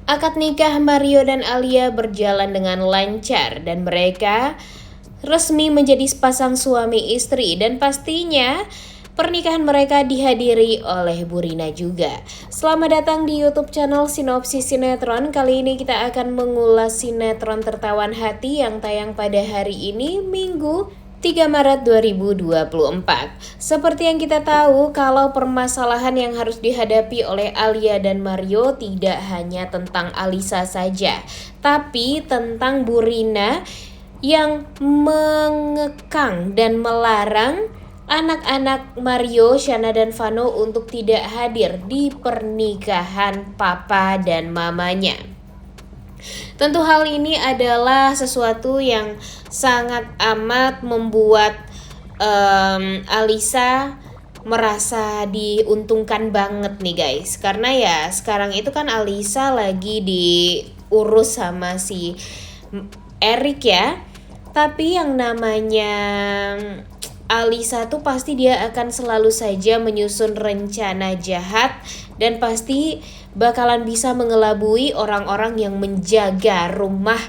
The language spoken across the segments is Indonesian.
Akad nikah Mario dan Alia berjalan dengan lancar dan mereka resmi menjadi sepasang suami istri, dan pastinya pernikahan mereka dihadiri oleh Bu Rina juga. Selamat datang di YouTube channel Sinopsis Sinetron. Kali ini kita akan mengulas sinetron tertawan hati yang tayang pada hari ini, Minggu 3 Maret 2024. Seperti yang kita tahu, kalau permasalahan yang harus dihadapi oleh Alia dan Mario tidak hanya tentang Alisa saja, tapi tentang Bu Rina yang mengekang dan melarang anak-anak Mario, Shana dan Vano untuk tidak hadir di pernikahan papa dan mamanya. Tentu hal ini adalah sesuatu yang sangat amat membuat Alisa merasa diuntungkan banget nih guys. Karena ya sekarang itu kan Alisa lagi diurus sama si Eric ya. Tapi yang namanya Alisa tuh pasti dia akan selalu saja menyusun rencana jahat dan pasti bakalan bisa mengelabui orang-orang yang menjaga rumah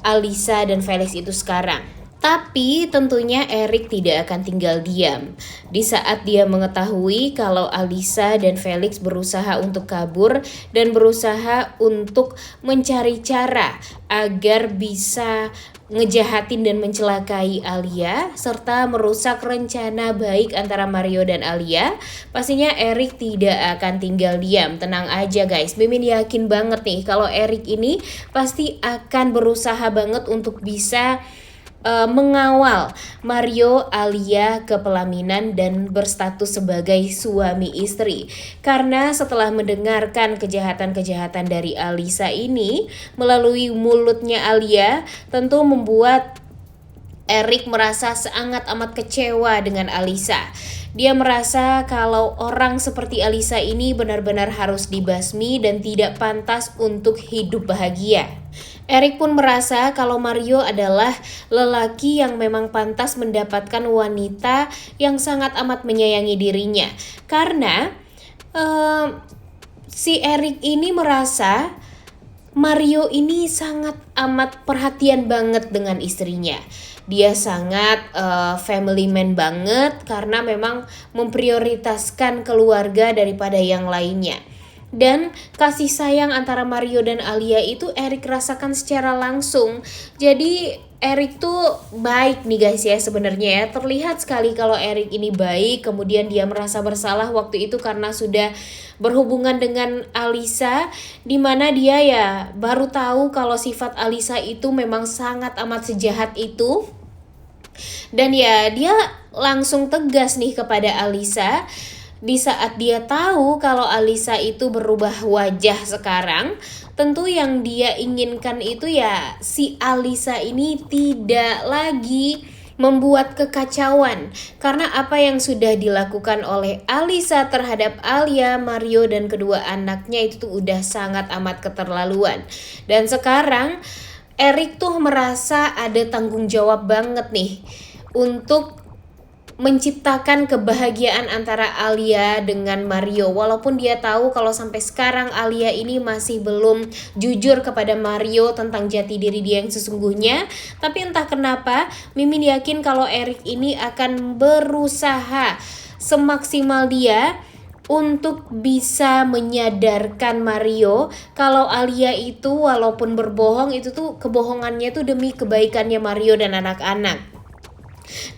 Alisa dan Felix itu sekarang. Tapi tentunya Eric tidak akan tinggal diam. Di saat dia mengetahui kalau Alisa dan Felix berusaha untuk kabur dan berusaha untuk mencari cara agar bisa ngejahatin dan mencelakai Alia serta merusak rencana baik antara Mario dan Alia, pastinya Eric tidak akan tinggal diam. Tenang aja guys, Mimin yakin banget nih kalau Eric ini pasti akan berusaha banget untuk bisa mengawal Mario Alia ke pelaminan dan berstatus sebagai suami istri. Karena setelah mendengarkan kejahatan-kejahatan dari Alisa ini melalui mulutnya Alia, tentu membuat Eric merasa sangat amat kecewa dengan Alisa. Dia merasa kalau orang seperti Alisa ini benar-benar harus dibasmi dan tidak pantas untuk hidup bahagia. Eric pun merasa kalau Mario adalah lelaki yang memang pantas mendapatkan wanita yang sangat amat menyayangi dirinya. Karena si Eric ini merasa Mario ini sangat amat perhatian banget dengan istrinya. Dia sangat family man banget karena memang memprioritaskan keluarga daripada yang lainnya. Dan kasih sayang antara Mario dan Alia itu Eric rasakan secara langsung. Jadi Eric tuh baik nih guys ya sebenarnya ya. Terlihat sekali kalau Eric ini baik. Kemudian dia merasa bersalah waktu itu karena sudah berhubungan dengan Alisa, dimana dia ya baru tahu kalau sifat Alisa itu memang sangat amat sejahat itu. Dan ya dia langsung tegas nih kepada Alisa. Di saat dia tahu kalau Alisa itu berubah wajah sekarang, tentu yang dia inginkan itu ya si Alisa ini tidak lagi membuat kekacauan. Karena apa yang sudah dilakukan oleh Alisa terhadap Alia, Mario dan kedua anaknya itu tuh udah sangat amat keterlaluan. Dan sekarang Eric tuh merasa ada tanggung jawab banget nih untuk menciptakan kebahagiaan antara Alia dengan Mario. Walaupun dia tahu kalau sampai sekarang Alia ini masih belum jujur kepada Mario tentang jati diri dia yang sesungguhnya, tapi entah kenapa Mimin yakin kalau Eric ini akan berusaha semaksimal dia untuk bisa menyadarkan Mario kalau Alia itu walaupun berbohong itu tuh kebohongannya tuh demi kebaikannya Mario dan anak-anak.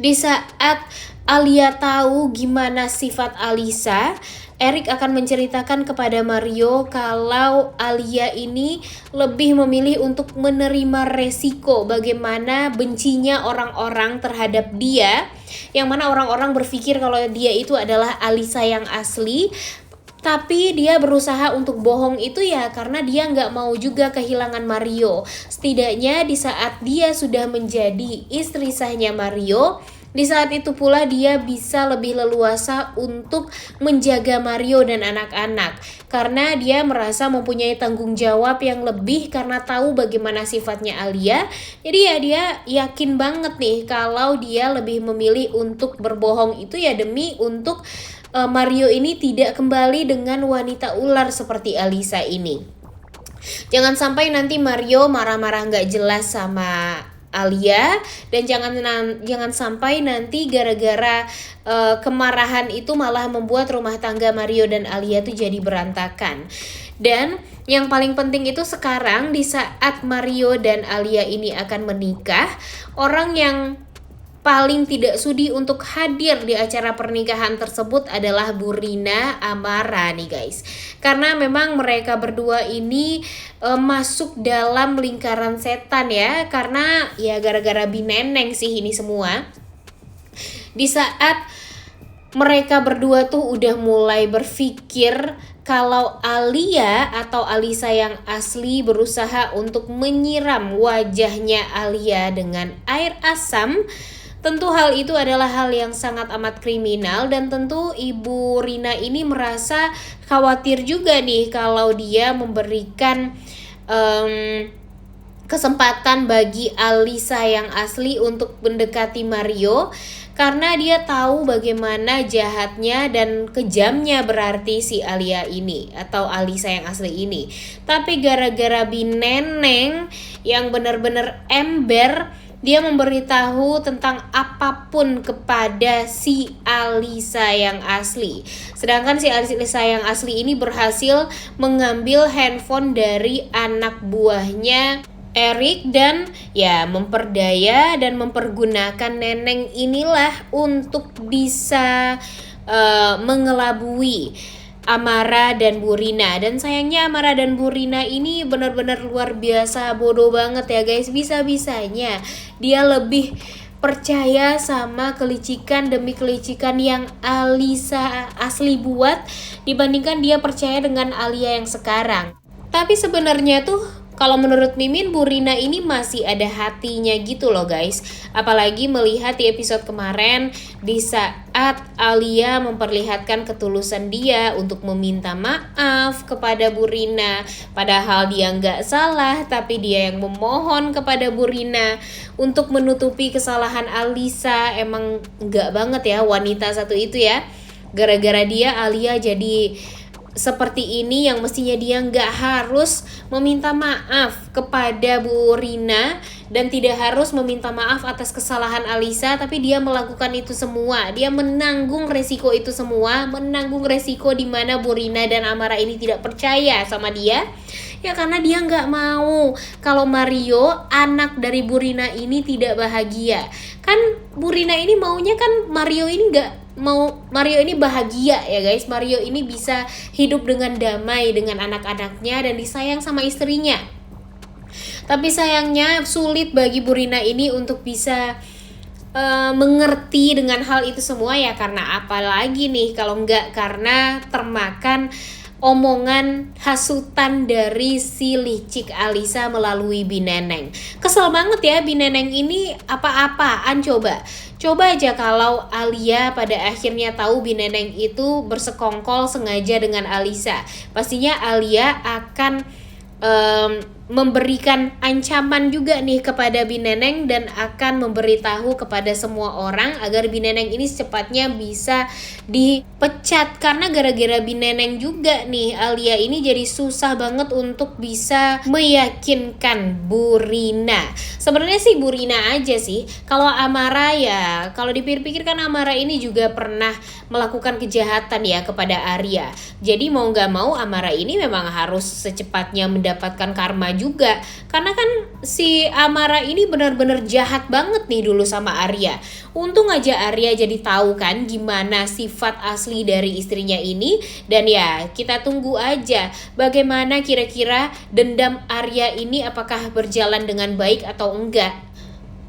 Di saat Alia tahu gimana sifat Alisa, Eric akan menceritakan kepada Mario kalau Alia ini lebih memilih untuk menerima resiko bagaimana bencinya orang-orang terhadap dia, yang mana orang-orang berpikir kalau dia itu adalah Alisa yang asli. Tapi dia berusaha untuk bohong itu ya karena dia nggak mau juga kehilangan Mario. Setidaknya di saat dia sudah menjadi istri sahnya Mario, di saat itu pula dia bisa lebih leluasa untuk menjaga Mario dan anak-anak. Karena dia merasa mempunyai tanggung jawab yang lebih karena tahu bagaimana sifatnya Alia. Jadi ya dia yakin banget nih kalau dia lebih memilih untuk berbohong itu ya demi untuk Mario ini tidak kembali dengan wanita ular seperti Alisa ini. Jangan sampai nanti Mario marah-marah nggak jelas sama Alia, dan jangan sampai nanti gara-gara kemarahan itu malah membuat rumah tangga Mario dan Alia tuh jadi berantakan. Dan yang paling penting itu sekarang di saat Mario dan Alia ini akan menikah, orang yang paling tidak sudi untuk hadir di acara pernikahan tersebut adalah Bu Rina Amara nih guys. Karena memang mereka berdua ini masuk dalam lingkaran setan ya. Karena ya gara-gara bineneng sih ini semua. Di saat mereka berdua tuh udah mulai berpikir kalau Alia atau Alisa yang asli berusaha untuk menyiram wajahnya Alia dengan air asam, tentu hal itu adalah hal yang sangat amat kriminal, dan tentu Ibu Rina ini merasa khawatir juga nih kalau dia memberikan kesempatan bagi Alisa yang asli untuk mendekati Mario, karena dia tahu bagaimana jahatnya dan kejamnya berarti si Alia ini atau Alisa yang asli ini. Tapi gara-gara bineneng yang benar-benar ember, dia memberitahu tentang apapun kepada si Alisa yang asli. Sedangkan si Alisa yang asli ini berhasil mengambil handphone dari anak buahnya Eric dan ya memperdaya dan mempergunakan neneng inilah untuk bisa mengelabui Amara dan Bu Rina. Dan sayangnya Amara dan Bu Rina ini benar-benar luar biasa bodoh banget ya guys. Bisa-bisanya dia lebih percaya sama kelicikan demi kelicikan yang Alisa asli buat dibandingkan dia percaya dengan Alia yang sekarang. Tapi sebenarnya tuh kalau menurut Mimin, Bu Rina ini masih ada hatinya gitu loh guys. Apalagi melihat di episode kemarin di saat Alia memperlihatkan ketulusan dia untuk meminta maaf kepada Bu Rina. Padahal dia nggak salah, tapi dia yang memohon kepada Bu Rina untuk menutupi kesalahan Alisa. Emang nggak banget ya wanita satu itu ya. Gara-gara dia Alia jadi seperti ini yang mestinya dia nggak harus meminta maaf kepada Bu Rina dan tidak harus meminta maaf atas kesalahan Alisa, tapi dia melakukan itu semua. Dia menanggung resiko itu semua, menanggung resiko di mana Bu Rina dan Amara ini tidak percaya sama dia. Ya karena dia nggak mau kalau Mario, anak dari Bu Rina ini tidak bahagia. Kan Bu Rina ini maunya kan Mario ini Mario ini bahagia ya guys. Mario ini bisa hidup dengan damai dengan anak-anaknya dan disayang sama istrinya. Tapi sayangnya sulit bagi Bu Rina ini untuk bisa mengerti dengan hal itu semua ya, karena apalagi nih kalau enggak karena termakan omongan hasutan dari si licik Alisa melalui Bineneng. Kesel banget ya Bineneng ini, apa-apaan coba. Coba aja kalau Alia pada akhirnya tahu Bineneng itu bersekongkol sengaja dengan Alisa. Pastinya Alia akan memberikan ancaman juga nih kepada Bineneng dan akan memberitahu kepada semua orang agar Bineneng ini secepatnya bisa dipecat. Karena gara-gara Bineneng juga nih Alia ini jadi susah banget untuk bisa meyakinkan Bu Rina. Sebenarnya sih Bu Rina aja sih. Kalau Amara ya, kalau dipikir-pikir kan Amara ini juga pernah melakukan kejahatan ya kepada Arya. Jadi mau gak mau Amara ini memang harus secepatnya mendapatkan karma juga. Karena kan si Amara ini benar-benar jahat banget nih dulu sama Arya. Untung aja Arya jadi tahu kan gimana sifat asli dari istrinya ini. Dan ya kita tunggu aja bagaimana kira-kira dendam Arya ini apakah berjalan dengan baik atau enggak.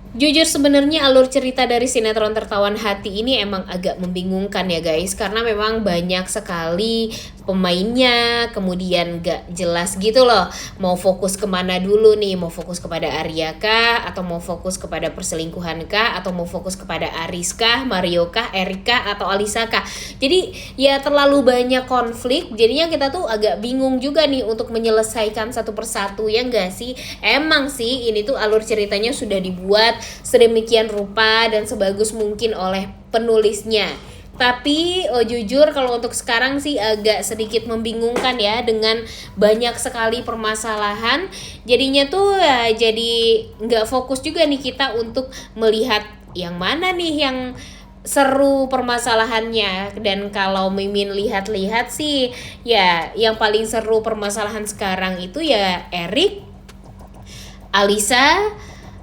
Jujur sebenarnya alur cerita dari sinetron Tertawan Hati ini emang agak membingungkan ya guys, karena memang banyak sekali pemainnya, kemudian gak jelas gitu loh mau fokus kemana dulu nih, mau fokus kepada Arya kah, atau mau fokus kepada perselingkuhan kah, atau mau fokus kepada Aris kah, Mario kah, Erika atau Alisa kah. Jadi ya terlalu banyak konflik, jadinya kita tuh agak bingung juga nih untuk menyelesaikan satu persatu, ya enggak sih? Emang sih ini tuh alur ceritanya sudah dibuat sedemikian rupa dan sebagus mungkin oleh penulisnya. Tapi jujur kalau untuk sekarang sih agak sedikit membingungkan ya, dengan banyak sekali permasalahan. Jadinya tuh ya jadi nggak fokus juga nih kita untuk melihat yang mana nih yang seru permasalahannya. Dan kalau Mimin lihat-lihat sih ya yang paling seru permasalahan sekarang itu ya Eric, Alisa,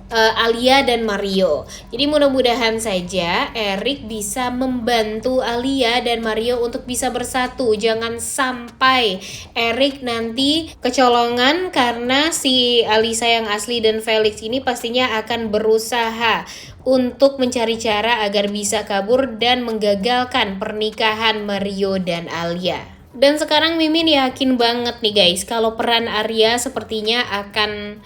Alia dan Mario. Jadi mudah-mudahan saja Eric bisa membantu Alia dan Mario untuk bisa bersatu. Jangan sampai Eric nanti kecolongan, karena si Alisa yang asli dan Felix ini pastinya akan berusaha untuk mencari cara agar bisa kabur dan menggagalkan pernikahan Mario dan Alia. Dan sekarang Mimin yakin banget nih guys, kalau peran Arya sepertinya akan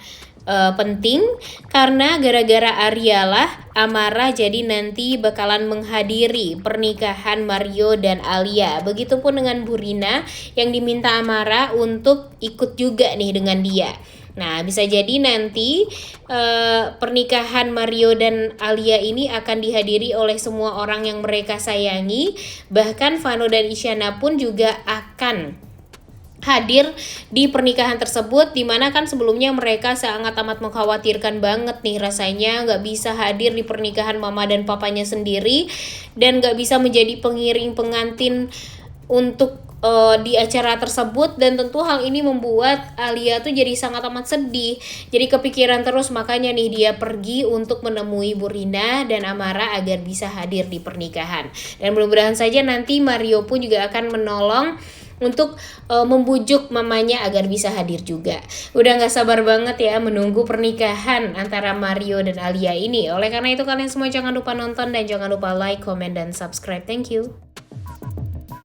penting, karena gara-gara Arya lah Amara jadi nanti bakalan menghadiri pernikahan Mario dan Alia. Begitupun dengan Burina yang diminta Amara untuk ikut juga nih dengan dia. Nah, bisa jadi nanti pernikahan Mario dan Alia ini akan dihadiri oleh semua orang yang mereka sayangi. Bahkan Vano dan Isyana pun juga akan hadir di pernikahan tersebut, dimana kan sebelumnya mereka sangat amat mengkhawatirkan banget nih rasanya nggak bisa hadir di pernikahan mama dan papanya sendiri, dan nggak bisa menjadi pengiring pengantin untuk di acara tersebut. Dan tentu hal ini membuat Alia tuh jadi sangat amat sedih, jadi kepikiran terus. Makanya nih dia pergi untuk menemui Burina dan Amara agar bisa hadir di pernikahan. Dan mudah-mudahan saja nanti Mario pun juga akan menolong untuk membujuk mamanya agar bisa hadir juga. Udah gak sabar banget ya menunggu pernikahan antara Mario dan Alia ini. Oleh karena itu kalian semua jangan lupa nonton dan jangan lupa like, comment, dan subscribe. Thank you.